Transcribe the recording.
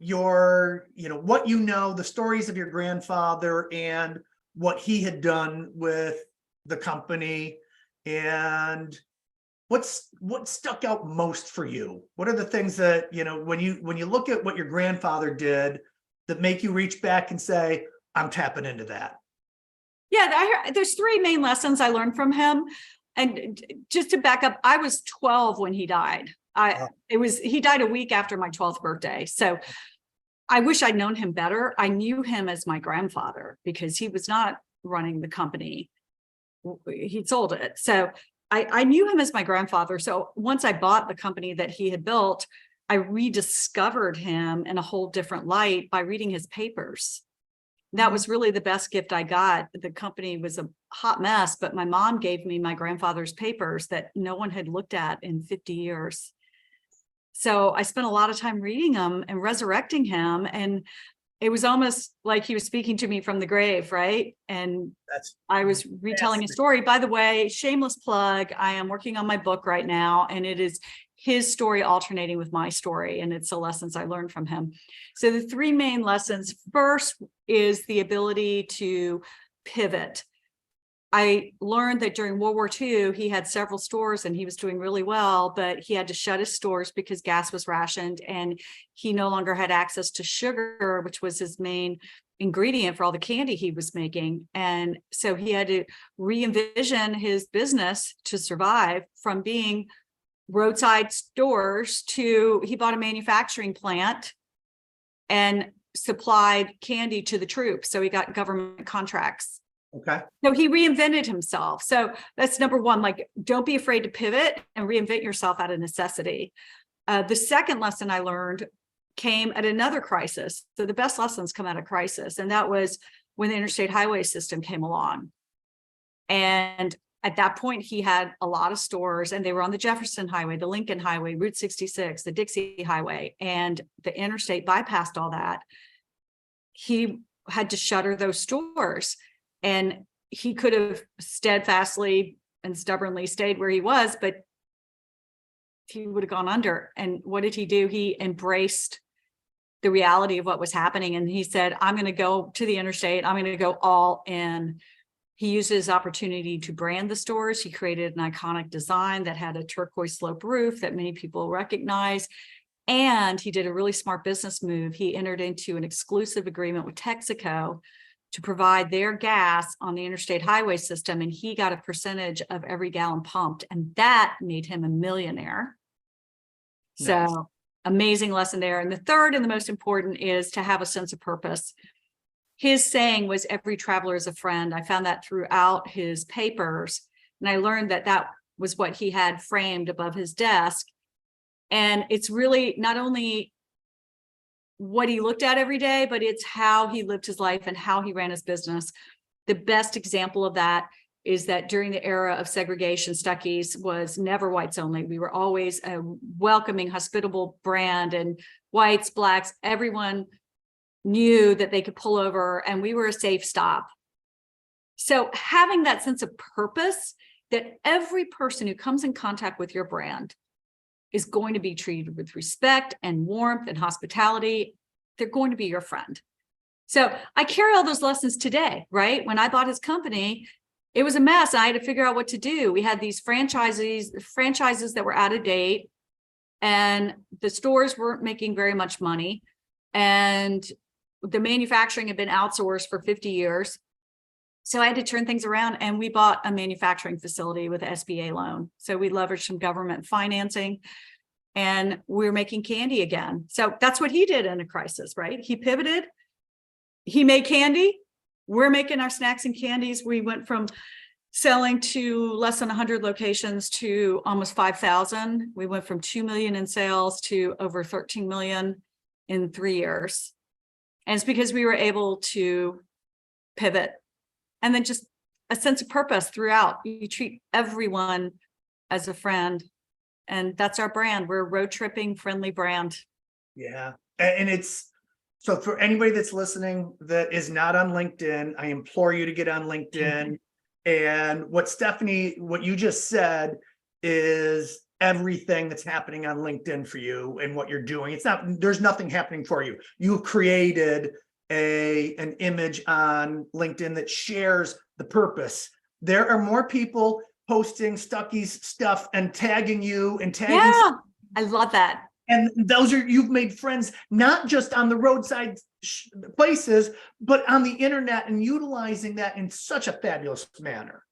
your, what the stories of your grandfather and what he had done with the company, and what stuck out most for you? What are the things that, when you look at what your grandfather did, that make you reach back and say, I'm tapping into that? Yeah, there's three main lessons I learned from him. And just to back up, I was 12 when he died. He died a week after my 12th birthday. So I wish I'd known him better. I knew him as my grandfather because he was not running the company. He sold it. So I knew him as my grandfather. So once I bought the company that he had built, I rediscovered him in a whole different light by reading his papers. That was really the best gift I got. The company was a hot mess, but my mom gave me my grandfather's papers that no one had looked at in 50 years. So I spent a lot of time reading them and resurrecting him. And it was almost like he was speaking to me from the grave, right? And I was retelling his story. By the way, shameless plug, I am working on my book right now, and it is his story alternating with my story, and it's the lessons I learned from him. So the three main lessons. First is the ability to pivot. I learned that during World War II, he had several stores and he was doing really well, but he had to shut his stores because gas was rationed and he no longer had access to sugar, which was his main ingredient for all the candy he was making. And so he had to re-envision his business to survive, from being roadside stores to he bought a manufacturing plant and supplied candy to the troops. So he got government contracts. Okay. So he reinvented himself. So that's number one, like, don't be afraid to pivot and reinvent yourself out of necessity. The second lesson I learned came at another crisis. So the best lessons come out of crisis. And that was when the interstate highway system came along. And at that point, he had a lot of stores, and they were on the Jefferson Highway, the Lincoln Highway, Route 66, the Dixie Highway, and the interstate bypassed all that. He had to shutter those stores. And he could have steadfastly and stubbornly stayed where he was, but he would have gone under. And what did he do? He embraced the reality of what was happening. And he said, I'm going to go to the interstate. I'm going to go all in. He used his opportunity to brand the stores. He created an iconic design that had a turquoise slope roof that many people recognize. And he did a really smart business move. He entered into an exclusive agreement with Texaco to provide their gas on the interstate highway system. And he got a percentage of every gallon pumped. And that made him a millionaire. Nice. So amazing lesson there. And the third and the most important is to have a sense of purpose. His saying was, every traveler is a friend. I found that throughout his papers. And I learned that that was what he had framed above his desk. And it's really not only what he looked at every day, but it's how he lived his life and how he ran his business. The best example of that is that during the era of segregation, Stuckey's was never whites only. We were always a welcoming, hospitable brand, and whites, blacks, everyone knew that they could pull over, and we were a safe stop. So having that sense of purpose, that every person who comes in contact with your brand is going to be treated with respect and warmth and hospitality. They're going to be your friend. So I carry all those lessons today, right? When I bought his company, it was a mess. I had to figure out what to do. We had these franchises that were out of date, and the stores weren't making very much money. And the manufacturing had been outsourced for 50 years. So I had to turn things around, and we bought a manufacturing facility with an SBA loan. So we leveraged some government financing, and we're making candy again. So that's what he did in a crisis, right? He pivoted. He made candy. We're making our snacks and candies. We went from selling to less than 100 locations to almost 5,000. We went from 2 million in sales to over 13 million in 3 years. And it's because we were able to pivot. And then just a sense of purpose throughout. You treat everyone as a friend. And that's our brand. We're a road tripping friendly brand. Yeah. And it's, so for anybody that's listening that is not on LinkedIn, I implore you to get on LinkedIn. And what you just said is everything that's happening on LinkedIn for you and what you're doing. It's not, there's nothing happening for you. You've created an image on LinkedIn that shares the purpose. There are more people posting Stuckey's stuff and tagging you and tagging. Yeah, I love that. And those are, you've made friends, not just on the roadside places, but on the internet, and utilizing that in such a fabulous manner.